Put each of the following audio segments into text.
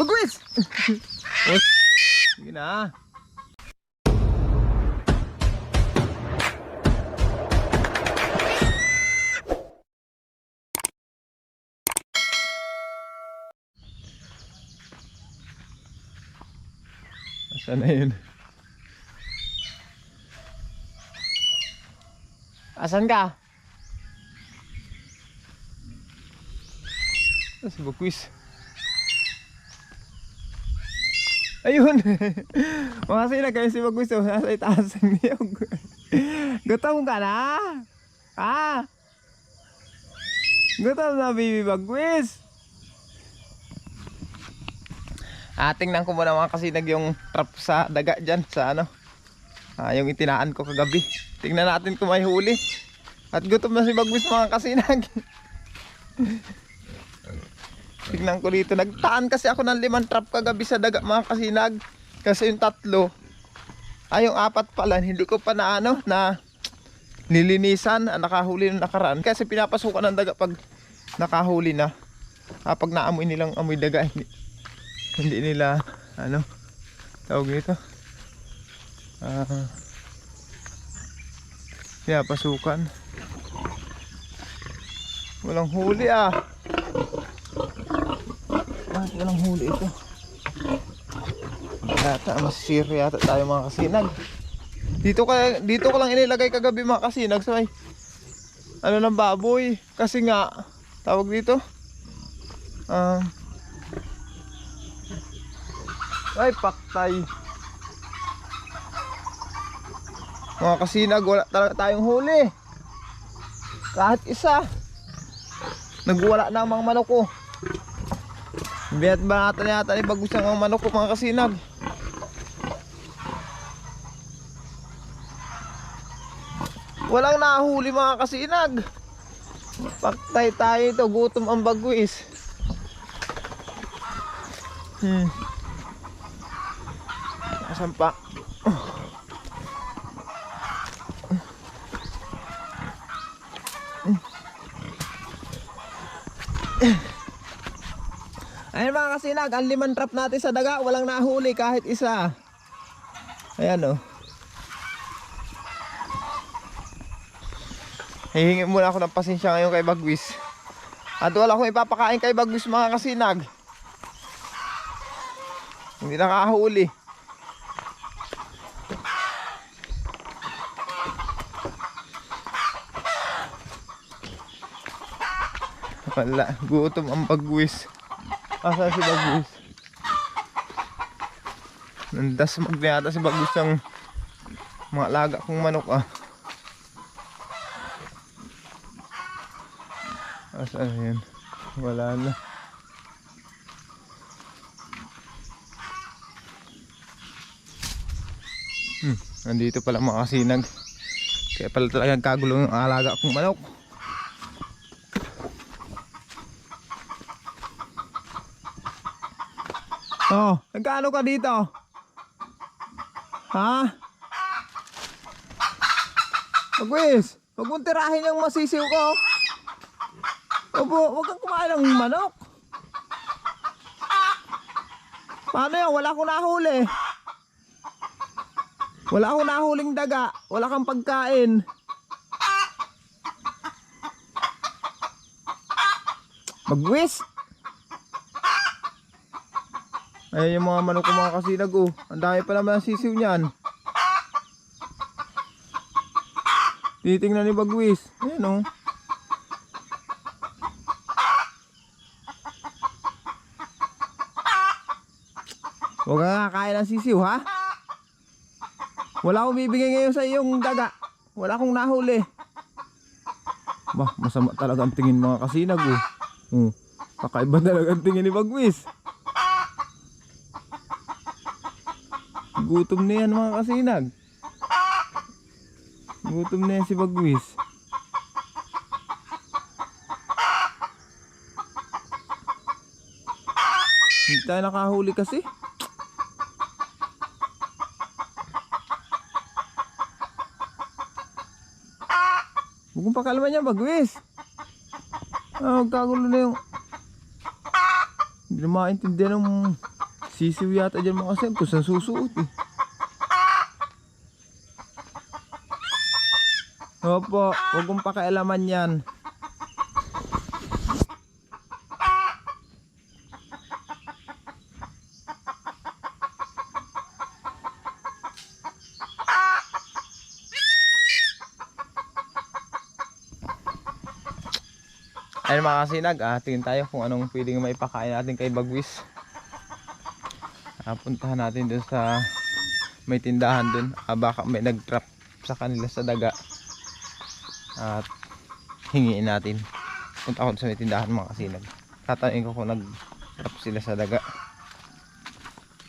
Bagwis! Sige na. Asan na yun? Asan ka? Si Bagwis. Ayun. Mga sila kayo si Bagwis. Nasa itaas ng niyog. Gutom ka na? Ha? Gutom na baby Bagwis. Tingnan ko muna mga kasinag yung trap sa daga dyan sa ano. Yung itinaan ko kagabi. Tingnan natin kung may huli. At gutom na si Bagwis mga kasinag. Tingnan ko dito. Nagtaan kasi ako ng 5 trap kagabi sa daga mga kasinag. Kasi yung 3, yung 4 pala hindi ko pa na ano na nilinisan. Nakahuli na nakaraan. Kasi pinapasukan ng daga pag nakahuli na. Pag naamoy nilang amoy daga hindi nila ano tawag nito pinapasukan. Walang huli walang huli ito yata. Masisiro yata tayo mga kasinag. Dito ko lang inilagay kagabi mga kasinag sa may ano ng baboy. Kasi nga tawag dito ay paktay mga kasinag. Wala talaga tayong huli kahit isa. Nagwala na ang mga manok ko. Biyat ba natin yata ni Bagwis ang manok ko mga kasinag. Walang nahuli mga kasinag. Paktay tayo ito. Gutom ang Bagwis. Asan pa? Ayan mga kasinag, ang 5 trap natin sa daga, walang nahuli kahit isa. Ayan hihingi muna ako ng pasensya ngayon kay Bagwis. At wala akong ipapakain kay Bagwis mga kasinag. Hindi nakahuli. Wala, gutom ang Bagwis. Asa si Bagwis? Nandas magniyata si Bagwis yung mga laga kong manok Asa yan? Wala na. Nandito pala mga kasinag. Kaya pala talagang kagulo yung alaga kong manok. Nagkano ka dito? Ha? Bagwis, huwag mong tirahin yung masisiw ko. Opo, huwag kang kumain ng manok. Paano yan? Wala akong nahuli. Wala akong nahuling daga. Wala kang pagkain. Bagwis. Ayan yung mga manok ko mga kasinag ang dami pa naman ang sisiw niyan. Titingnan ni Bagwis. Ayan Huwag ka kakain ng sisiw ha. Wala akong bibigay ngayon sa iyong daga. Wala akong nahuli. Masama talaga ang tingin mga kasinag Kakaiba talaga ang tingin ni Bagwis. Gutom na yan mga kasinag. Gutom na yan si Bagwis. Hindi tayo nakahuli kasi. Huwag mong pakalaman yan Bagwis. Kagulo na yung... Hindi Hindi na maintindihan ng sisiw yata dyan mga kasing kung saan susuot eh. Opo, huwag mong pakialaman yan. Ayun mga kasinag, tingin tayo kung anong pwedeng maipakain natin kay Bagwis. Puntahan natin dun sa may tindahan dun. Baka may nag-trap sa kanila sa daga. At hingiin natin. Punta ako sa may tindahan mga kasinag. Tatanungin ko kung nag-trap sila sa daga.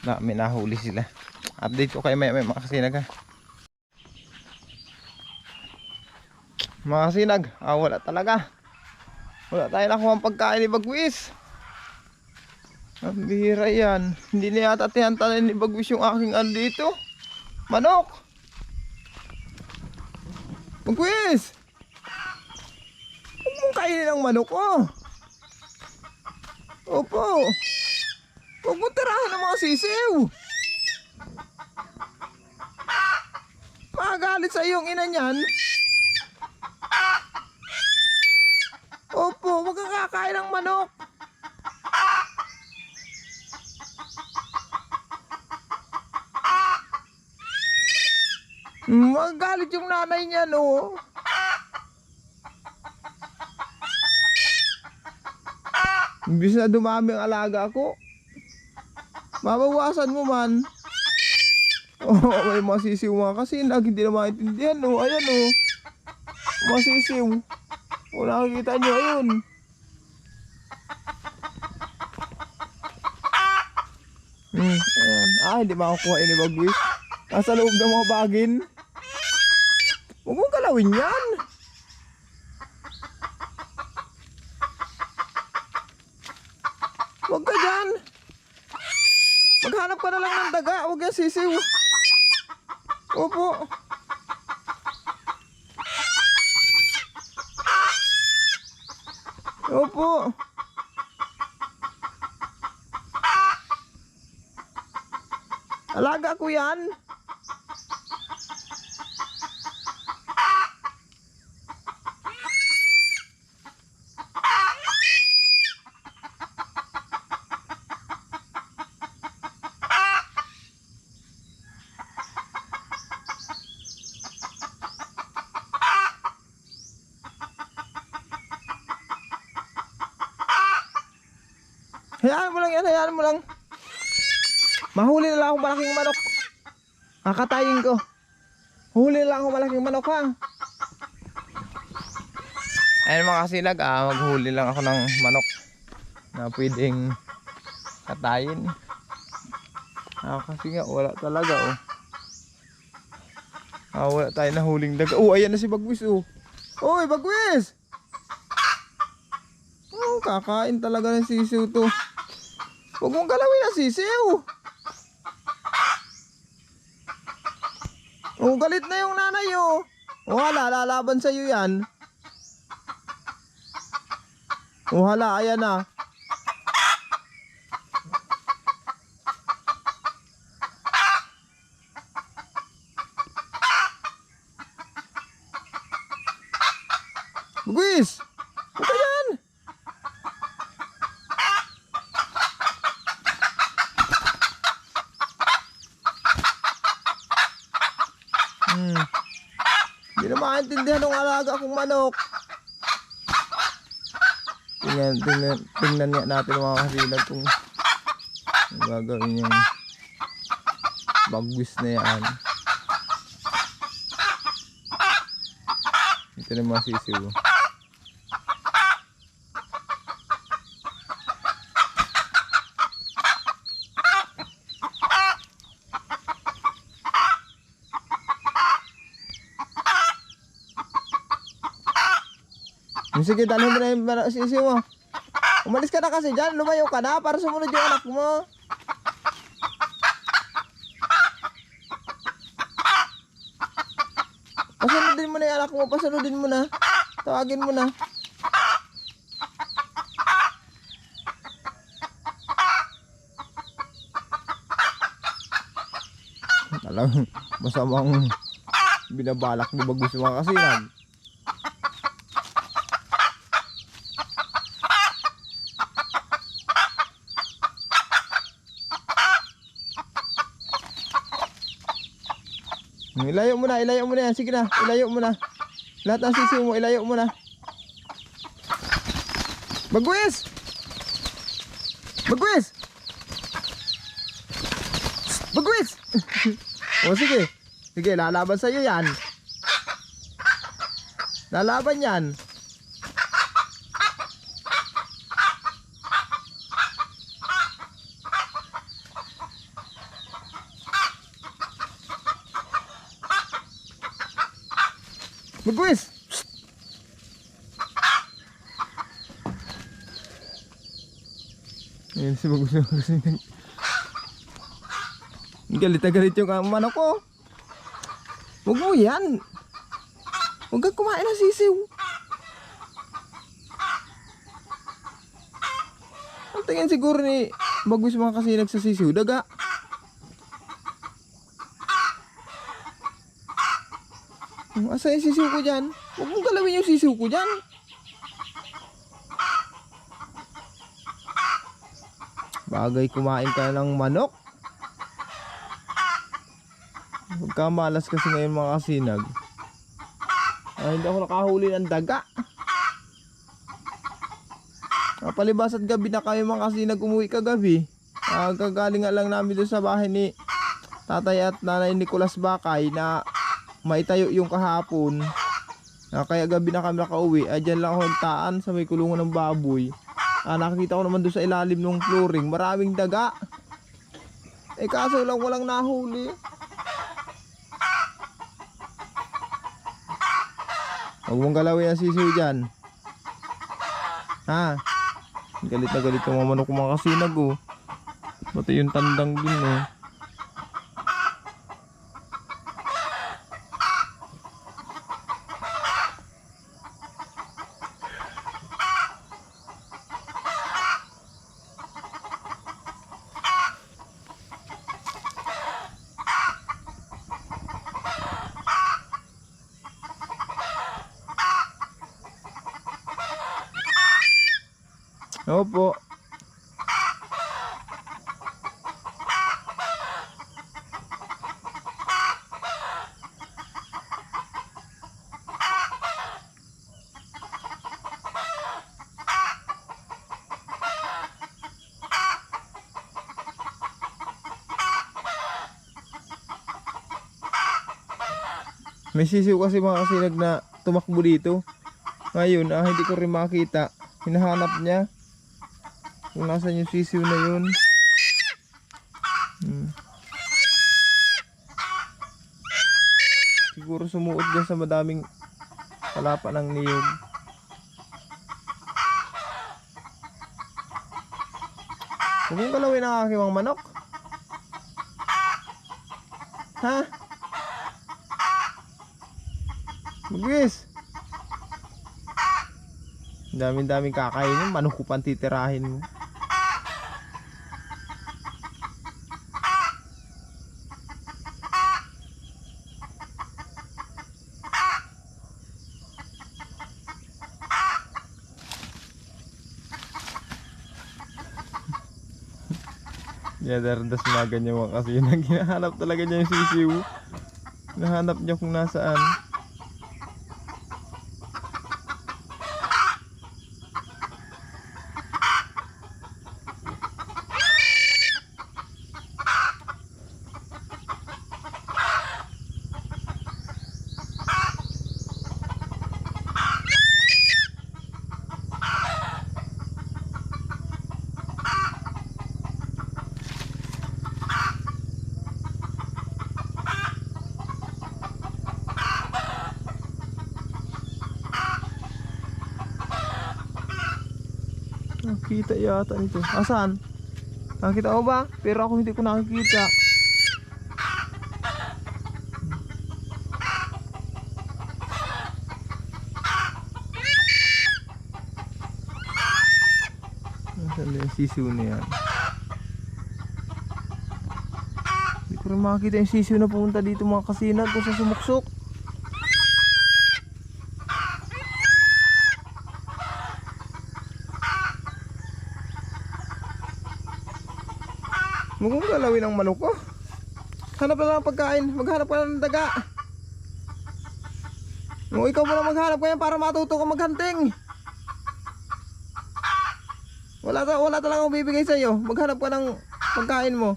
Na may nahuli sila. Update ko kayo may mga kasinag ha. Mga kasinag, wala talaga. Wala tayo nakuha ang pagkain ni Bagwis. Ang bihira yan. Hindi na yata tiyantanin ni Bagwis yung aking ano dito. Manok! Bagwis! Huwag mong kainin ang manok ko. Opo. Huwag mong tirahan ng mga sisiw. Magalit sa iyong ina niyan. Opo, huwag kang kakain ng manok. Magalit yung nanay niya, no? Imbis na dumami ang alaga ko, mabawasan mo man. May masisiw mga kasinag, hindi na maintindihan, no? Ayan, no? Masisiw. Kung nakikita nyo, ayun. Ayan. Hindi makukuha ni Bagwis. Nasa loob ng mga bagin. Huwag mong galawin yan. Huwag ka dyan. Maghanap ka na lang ng daga. Huwag yan sisiw. Opo. Opo. Alaga ko yan. Hayaan mo lang yan, hayaan mo lang. Mahuli na lang akong malaking manok. Kakatayin ko. Huli na lang akong malaking manok ha. Ayun mga kasinag, maghuli lang ako ng manok na pwedeng katayin. Kasi nga wala talaga oh. Wala tayo na huling daga. Ayan na si Bagwis oh. Oy Bagwis! Kakain talaga ng sisiw to. Huwag mong galawin ang sisiw. Galit na yung nanay oh. Wala, lalaban sa'yo yan. Wala, ayan na. Bagwis! Huwag ka yan! Hindi na maintindihan ng alaga kong manok. Tingnan nga natin mga kasinag kung gagawin yung Bagwis na yan. Ito na mga sisiw. Sige, dalhin mo na yung sisiw mo. Umalis ka na kasi dyan, lumayo ka na para sumunod yung anak mo. Pasunodin mo na yung anak mo, pasunodin mo na. Tawagin mo na. Alam, masamang binabalak ni Bagus mga kasinag. Ilayo mo na yan. Sige na, ilayo mo na. Lahat ng sisiw mo, ilayo mo na. Bagus! Bagus! Bagus! O sige. Sige, lalaban sa'yo yan. Lalaban yan. Bagus! Ayan si Bagus. Galit na galit yung manok ko. Huwag mo yan. Huwag kang kumain ng sisiw. Ang tingin siguro ni Bagus mga kasinag sa sisiw. Daga. Asa yung sisiw ko dyan? Huwag mong galawin yung sisiw ko dyan. Bagay kumain ka ng manok. Huwag ka malas kasi ngayon mga kasinag. Hindi ako nakahuli ng daga. Palibas at gabi na kayo mga kasinag umuwi kagabi. Kagaling nga lang namin doon sa bahay ni tatay at nanay Nicolas Bakay na maitayo yung kahapon. Kaya gabi na kami nakauwi. Dyan lang ako nagtaan sa may kulungan ng baboy. Nakakita ko naman doon sa ilalim ng flooring. Maraming daga. Kaso lang walang nahuli. Huwag mong galawin ang sisiw dyan. Ha? Galit na galit yung mga manok mga kasinag oh. Pati yung tandang din oh. Opo. May sisiw kasi mga kasinag na tumakbo dito. Ngayon, hindi ko rin makita. Hinahanap niya kung nasan yung sisiw na yun. Siguro sumuot dyan sa madaming palapa ng niyog. Huwag mong galawin ang aking mga manok. Ha? Bagus! Daming kakainin. Manok ko pang titirahin mo. Dardas na ganyan mga kasi hinahanap talaga niya yung sisiw. Hinahanap niya kung nasaan. Nakita yata nito. Asan? Nakita mo ba? Pero ako hindi ko nakikita. Asan na yung sisiw na yan? Hindi ko Pero makikita yung sisiw na pumunta dito mga kasinag kung sa sumuksok. Mukhang galawin ang manok ko. Hanap na lang ng pagkain. Maghanap ka ng daga. O ikaw muna maghanap ka yan para matuto ka maghunting. Wala talaga akong bibigay sa'yo. Maghanap ka ng pagkain mo.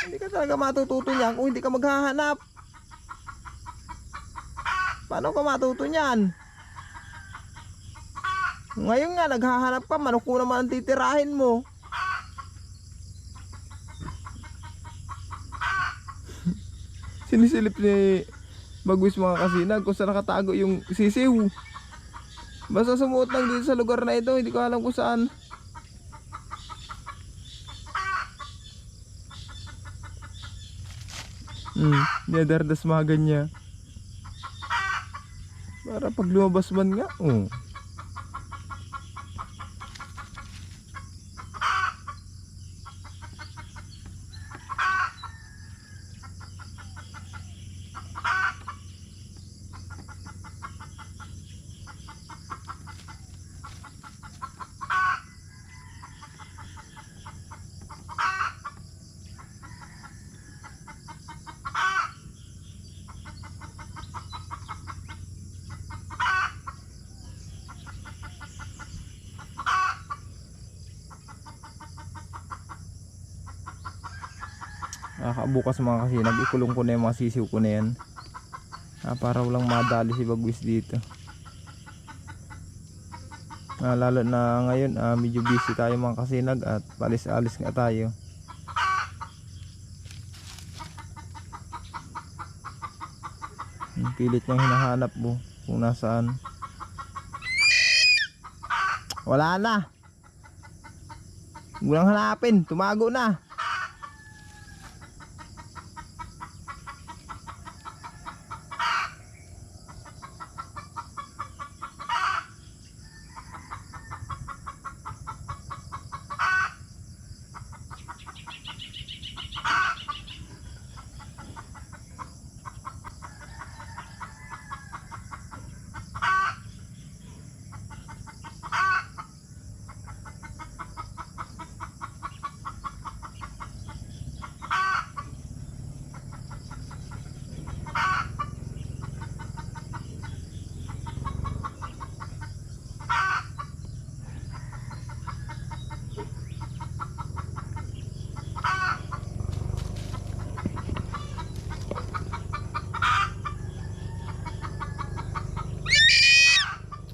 Hindi ka talaga matututo niyan kung hindi ka maghahanap. Paano ka matuto niyan? Ngayon nga naghahanap ka, manok ko naman ang titirahin mo. Sinisilip ni Bagwis mga kasinag kung saan nakatago yung sisiw. Basta sumuot lang dito sa lugar na ito, hindi ko alam kung saan. Niyadardas magan niya. Para pag lumabas man nga, bukas mga kasinag, ikulong ko na yung mga sisiw ko na yan, para walang madali si Bagwis dito. Lalo na ngayon, medyo busy tayo mga kasinag at palis-alis nga tayo. Pilit niyang hinahanap mo kung nasaan. Wala na, walang hanapin, tumago na.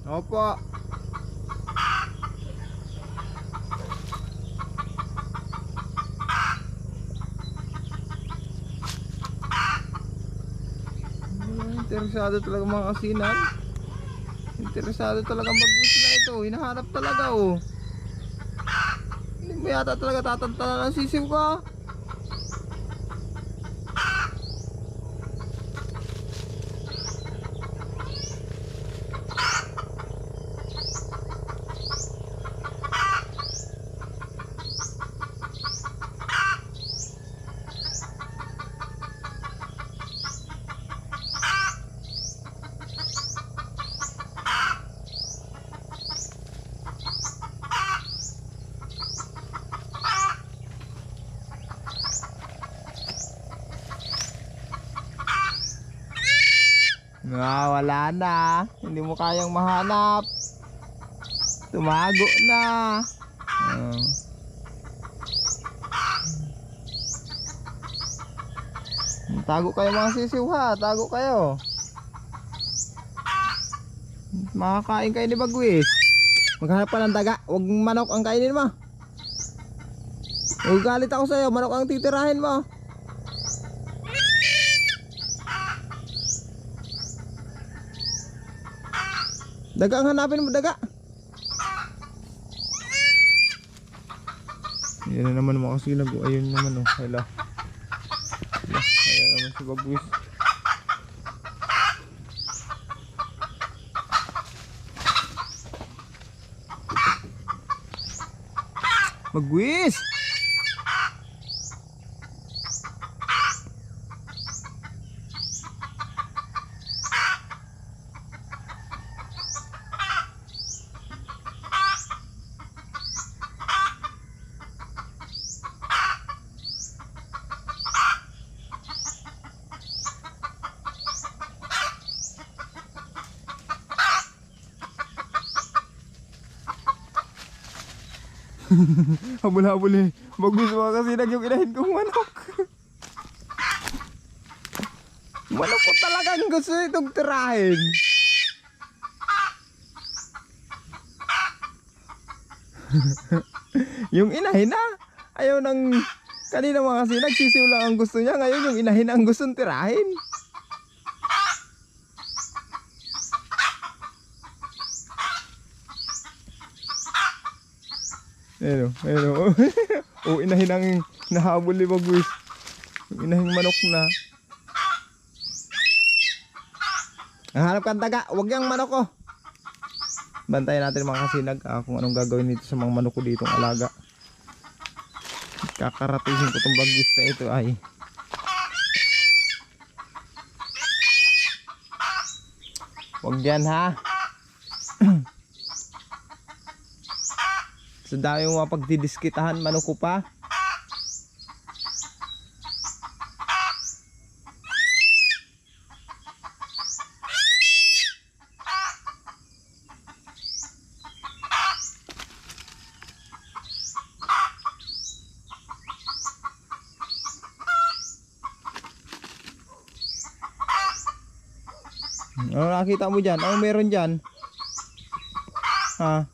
Opo. Interesado talaga mga kasinan. Interesado talaga Bagwis na ito. Hinahanap talaga Hindi mo yata talaga tatantanan ng sisiw ka. Wala na. Hindi mo kayang mahanap. Tumago na. Tago kayo mga sisiw ha. Tago kayo. Makakain kayo ni Bagwis. Maghanap pa ng daga. Huwag manok ang kainin mo. Huwag galit ako sa'yo. Manok ang titirahin mo. Daga ang hanapin mo, daga. Yan na naman mga kasinag. Ayun naman Hala. Ayan naman si Bagwis. Magwis! Habol-habol eh. Bagus mga kasinag yung inahin kong manok. Manok ko talagang gusto itong tirahin. Yung inahin na. Ayaw ng kanina mga kasinag. Sisiw lang ang gusto niya. Ngayon yung inahin ang gustong tirahin. Ayun o, ayun o. O, inahin ang nahabol ni Bagwis. Yung inahing manok na. Hanap kang taga, huwag yung manok ko. Bantayan natin mga kasinag kung anong gagawin nito sa mga manok ko ditong alaga. Kakaratihin ko itong Bagwis na ito ay huwag yan ha. Sa dami mga pagdidiskitahan, manok ko pa. Ano nakita mo dyan? Ano meron dyan? Ha?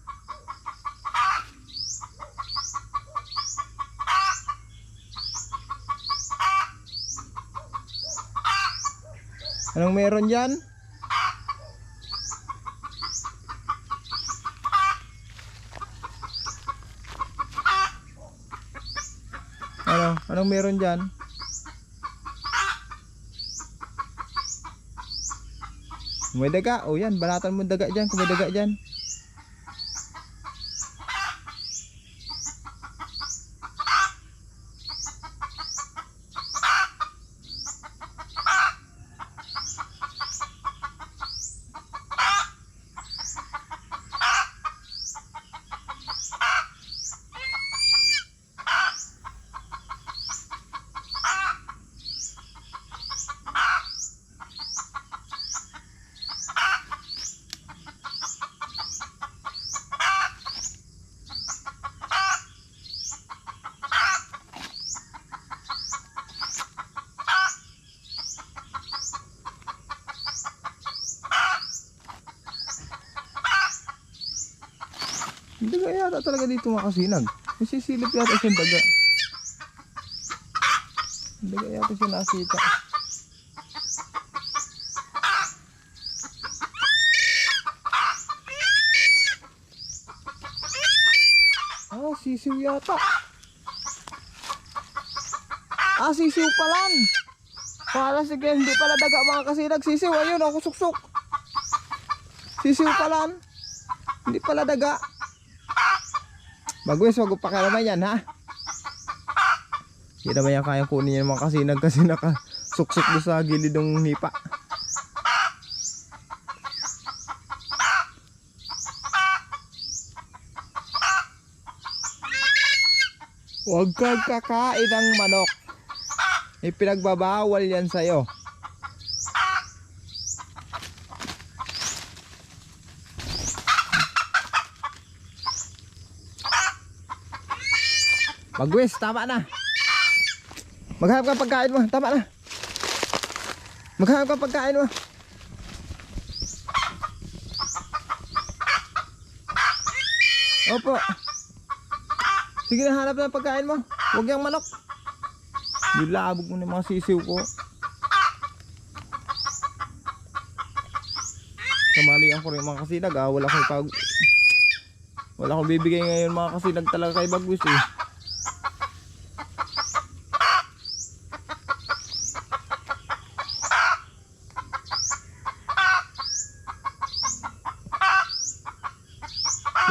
Anong meron dyan? Ano? Anong meron dyan? May daga. O yan, balatan mo daga dyan kung may daga dyan. Daga yata talaga dito mga kasinag. Nasisilip yata siyang daga. Daga yata siya nakita. Ah, sisiw yata. Ah, sisiw palan. Para sige, hindi pala daga mga kasinag. Sisiw, ayun ako suksok. Sisiw palan. Hindi pala daga. Bagwis, wag pa kalaman yan ha. Hindi naman yan kayang kunin yan mga kasinag kasi nakasuksok doon sa gilid ng nipa. Huwag kang kakain ng manok. Ipinagbabawal yan sa'yo. Bagwis, tama na. Maghanap ka pagkain mo, tama na. Maghanap ka pagkain mo. Opo. Sige na, hanap na pagkain mo. Huwag yung manok. Dilabog mo na mga sisiw ko. Kamalian ko rin mga kasinag ah. Wala akong bibigay ngayon mga kasinag talaga kay Bagwis eh.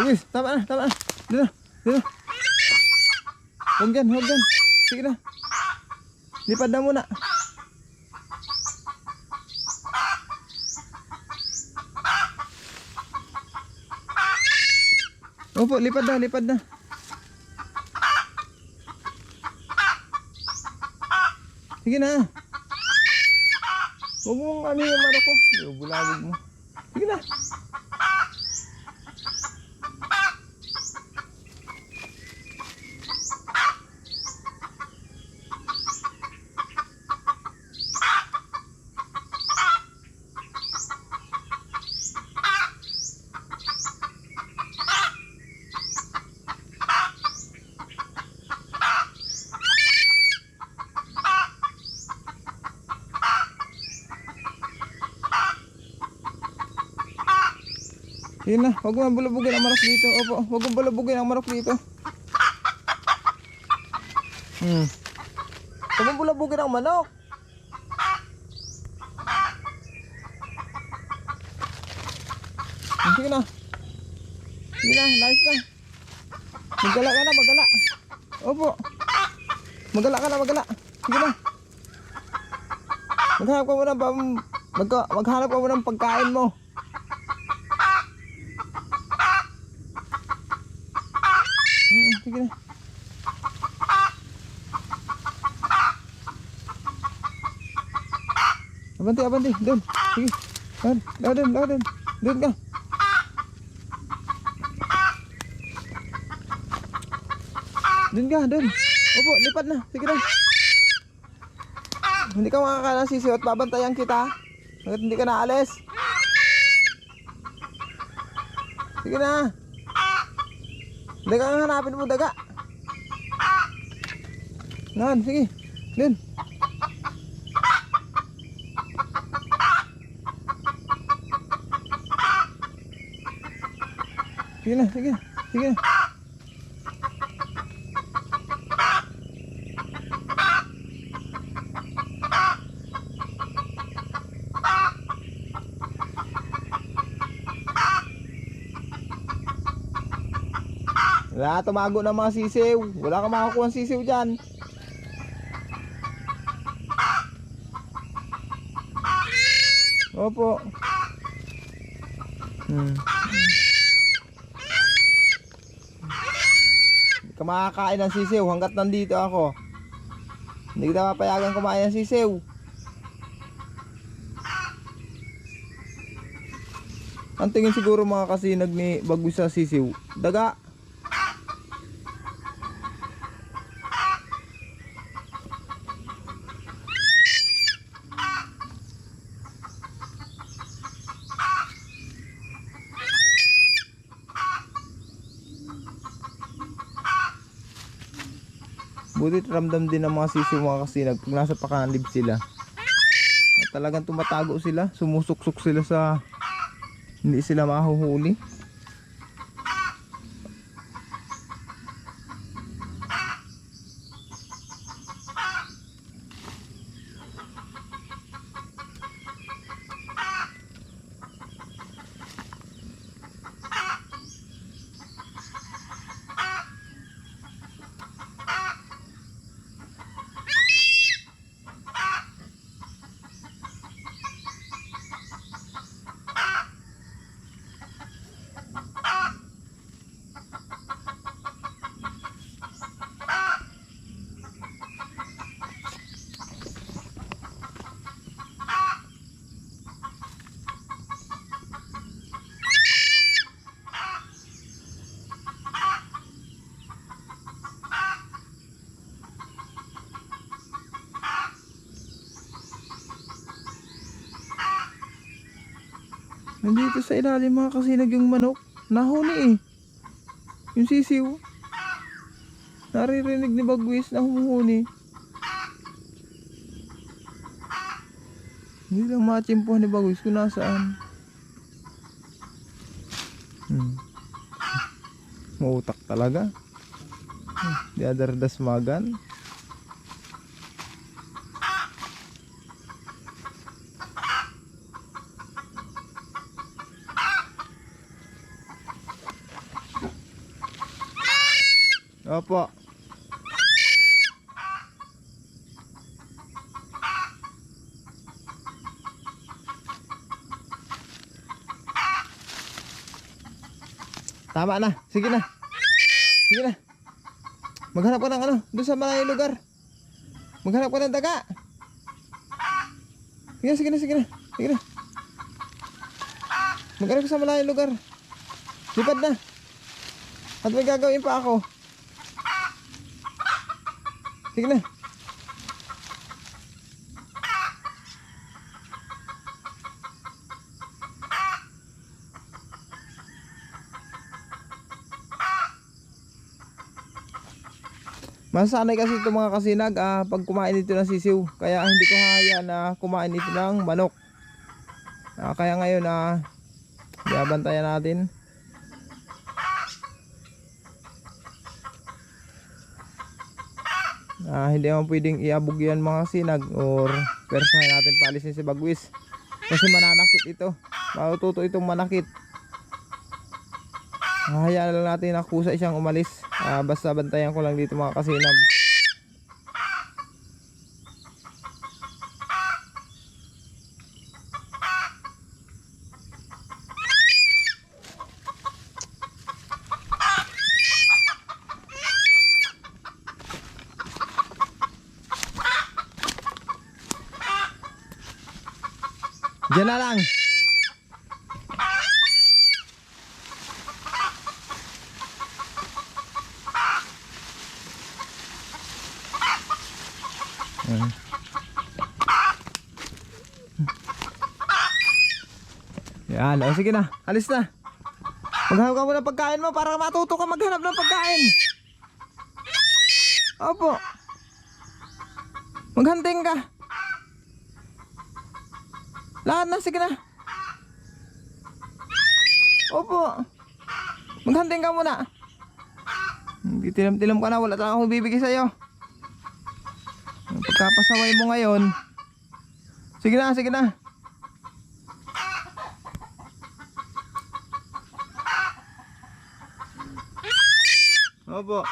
Bagwis, tama na, tama na. Dito na, dito na. Huwag yan, huwag yan. Sige na. Lipad na muna. Opo, lipad na, lipad na. Sige na. Huwag mong ano yung manok ko. Bulawig mo. Sige na. Yun na, huwag mo bulabugin ang manok dito. Opo, huwag mo bulabugin ang manok dito. Huwag mo bulabugin ang manok. Sige na. Sige na, nice na. Magala ka na, magala. Opo. Magala ka na, magala. Sige na. Maghanap ka muna maghanap ka muna ng pagkain mo. Sige na. Abanti, abanti. Doon. Sige. Doon. Doon ka. Doon ka, doon. Opo, lipat na. Sige na. Hindi ka makakalasisi at babantayan kita. Hanggat hindi ka naalis. Sige na. Daga ang hanapin mo, daga. Nan, sige. Doon. Sige na, sige. Sige na. Wala, tumago ng mga sisiw. Wala kang makakuha ng sisiw dyan. Opo. Hindi ka makakain ng sisiw hanggat nandito ako. Hindi kita papayagan kumain ng sisiw. Ang tingin siguro mga kasinag ni Bagwis sa sisiw, daga. Butit ramdam din ng mga sisiw mga kasinag pag nasa pakanlib sila. At talagang tumatago sila, sumusuksok sila sa hindi sila mahuhuli. Nandito sa ilalim mga kasinag yung manok. Nahuni eh. Yung sisiw. Naririnig ni Bagwis na humuhuni. Hindi lang matsimpuhan ni Bagwis kung nasaan. Mautak talaga. Di adardas-magan. Opo. Tama na. Sige na. Sige na. Maghanap ka ng ano, doon sa malayong lugar. Maghanap ka ng daga. Sige na, sige na. Sige na. Maghanap ka sa malayong lugar. Lipad na. At may gagawin pa ako. Sige na. Masanay kasi itong mga kasinag pag kumain ito ng sisiw. Kaya hindi ko hahayaan na kumain ito ng manok. Kaya ngayon bantayan natin. Hindi naman pwedeng iabog yan mga sinag or persahin natin paalisin si Bagwis. Kasi mananakit ito. Matututo itong manakit. Hayaan lang natin na kusa siyang umalis. Basta bantayan ko lang dito mga kasinag. Diyan na lang. Yan, sige na, alis na. Maghanap ka muna ng pagkain mo para matuto ka maghanap ng pagkain. Opo. Maghanteng ka. Lahat na, sige na. Opo. Maghanteng ka muna. Tilam-tilam ka na, wala talaga akong bibigay sa'yo. Pagkapasaway mo ngayon. Sige na, sige na. Opo.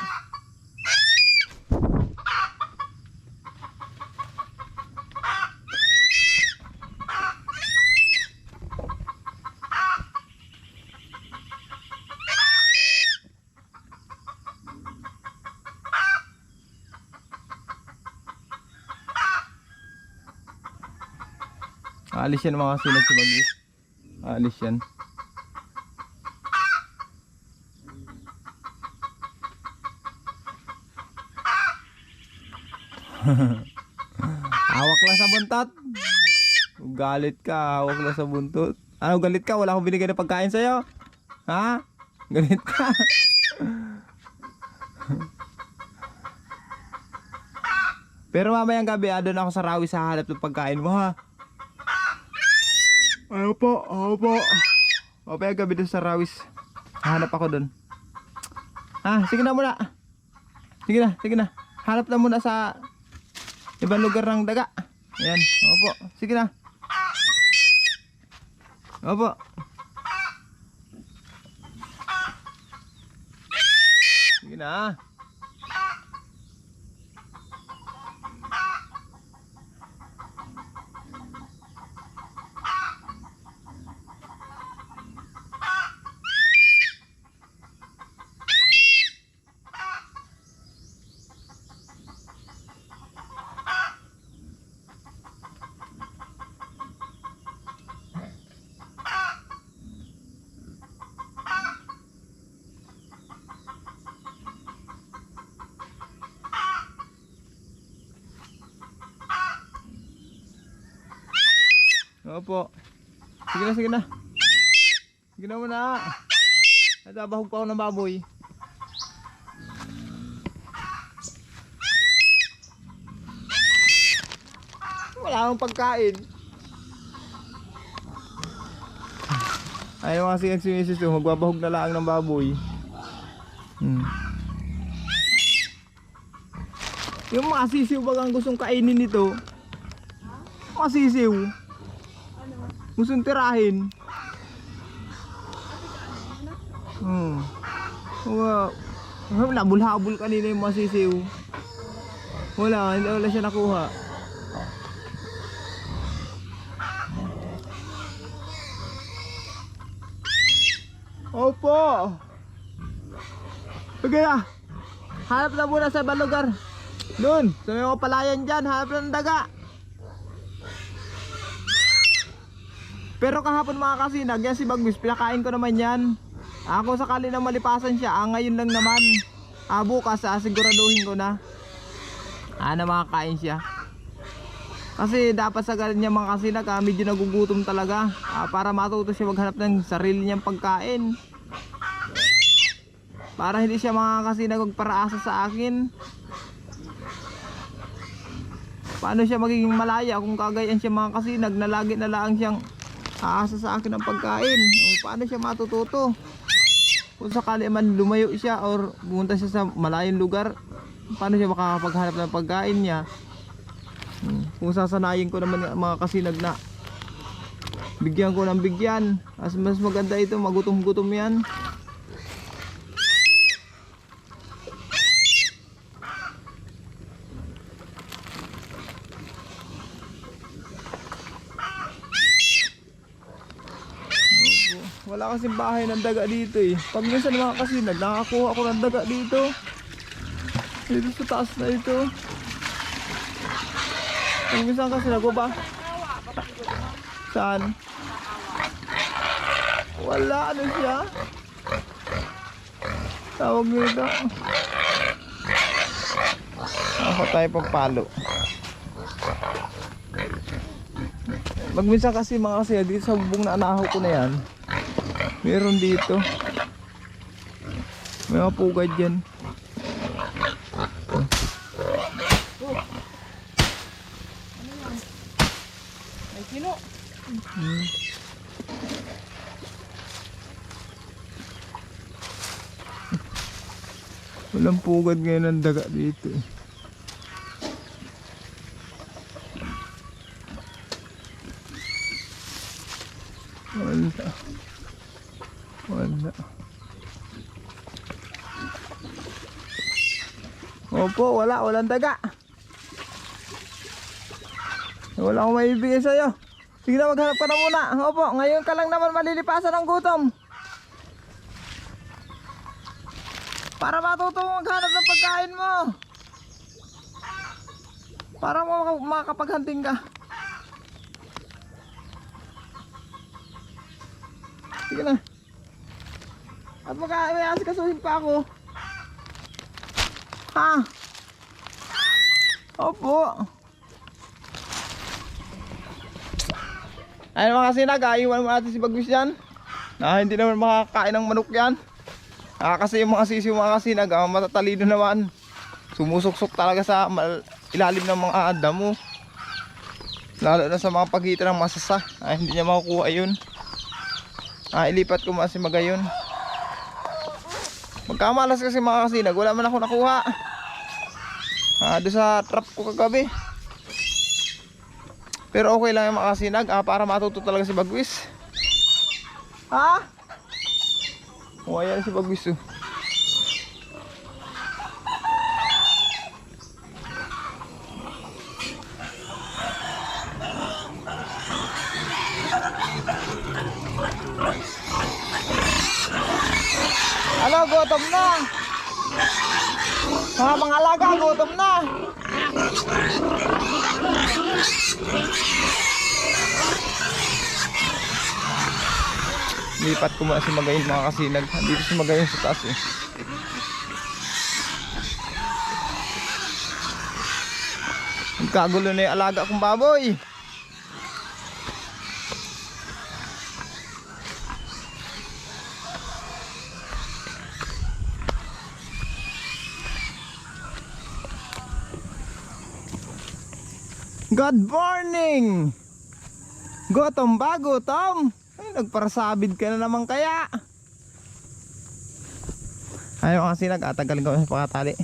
Alis yan mga sinag si Bagwis. Alis yan. Hawak lang sa buntot. Galit ka, hawak lang sa buntot. Ano, galit ka? Wala akong binigay na pagkain sa'yo. Ha? Galit ka? Pero mamayang gabi, doon ako sa rawi sa hanap ng pagkain mo, ha? Ano po? Opo. Mamayang gabi doon sa rawis. Hanap ako doon. Sige na muna. Sige na, sige na. Hanap na muna sa ibang lugar ng daga. Ayan, opo. Sige na. Opo. Sige na. Opo. Sige na, sige na. Sige na muna. Natabahog pa ako ng baboy. Wala akong pagkain. Ayaw kasi ang simisis yung magbabahog na lang ng baboy. Yung mga sisiw bagang gustong kainin nito. Mga sisiw. Gustong tirahin. Nabulhabol kanina yung mga sisiw. Wala siya nakuha. Opo. Okay na. Hanap na muna sa ibang lugar. Doon, sa may mga palayan dyan, hanap na ng daga. Pero kahapon mga kasinag, yan si Bagwis, pinakain ko naman yan. Ako sakali na malipasan siya, ngayon lang naman. Bukas, siguraduhin ko na. Na makakain siya. Kasi dapat sa ganyan mga kasinag, medyo nagugutom talaga. Para matuto siya maghanap ng sarili niyang pagkain. Para hindi siya mga kasinag magparaasa sa akin. Paano siya magiging malaya kung kagayan siya mga kasinag na lagi na lang siyang aasa sa akin ng pagkain? Paano siya matututo? Kung sakali man lumayo siya or pumunta siya sa malayong lugar, paano siya makakapaghanap ng pagkain niya? Kung sasanayin ko naman mga kasinag na bigyan ko ng bigyan, mas maganda ito, magutom-gutom yan. Wala kasing bahay ng daga dito eh. Pag minsan mga kasinag, nakakuha ako ng daga dito. Dito sa taas na ito. Pag minsan kasi ba? Saan? Wala, ano siya? Tawag nito. Ako tayo pagpalo. Pag minsan kasi mga kasinag, dito sa bubong na anahaw ko na yan, meron dito. May mga pugad dyan. May kilo. Walang pugad ngayon ng daga dito. Wala. Opo, walang daga. Wala akong maibigay sa'yo. Sige na, maghanap ka na muna. Opo, ngayon ka lang naman malilipasan ng gutom. Para matuto mo maghanap ng pagkain mo. Para makakapaghanting ka. Sige na. At may asikasuhin pa ako. Ha? Opo. Ayun mga kasinag, iwan mo natin si Bagwis yan. Hindi naman makakain ng manok yan. Kasi yung mga sisiw mga kasinag, matatalino naman. Sumusuksok talaga sa ilalim ng mga damo. Lalo na sa mga pagitan ng masasa. Hindi niya makukuha yun. Ilipat ko si Magayon. Magkamalas kasi mga kasinag, wala man ako nakuha. Doon sa trap ko kagabi. Pero okay lang yung mga kasinag, para matuto talaga si Bagwis. Ha? Ayan si Bagwis. Ano, gutom na. Mga alaga, gutom na. Lipat ko muna si Magayon mga kasinag. Dito si Magayon sa taas eh. Nagkagulo na yung alaga kong baboy. Good morning! Gutom ba, gutom? Ay, nagparasabid ka na naman kaya. Ayaw kasi nag-atagalin ko sa pakatali.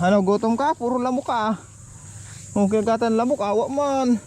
Ano, gutom ka? Puro lamok ka. Kung kagatan lamok, awa man.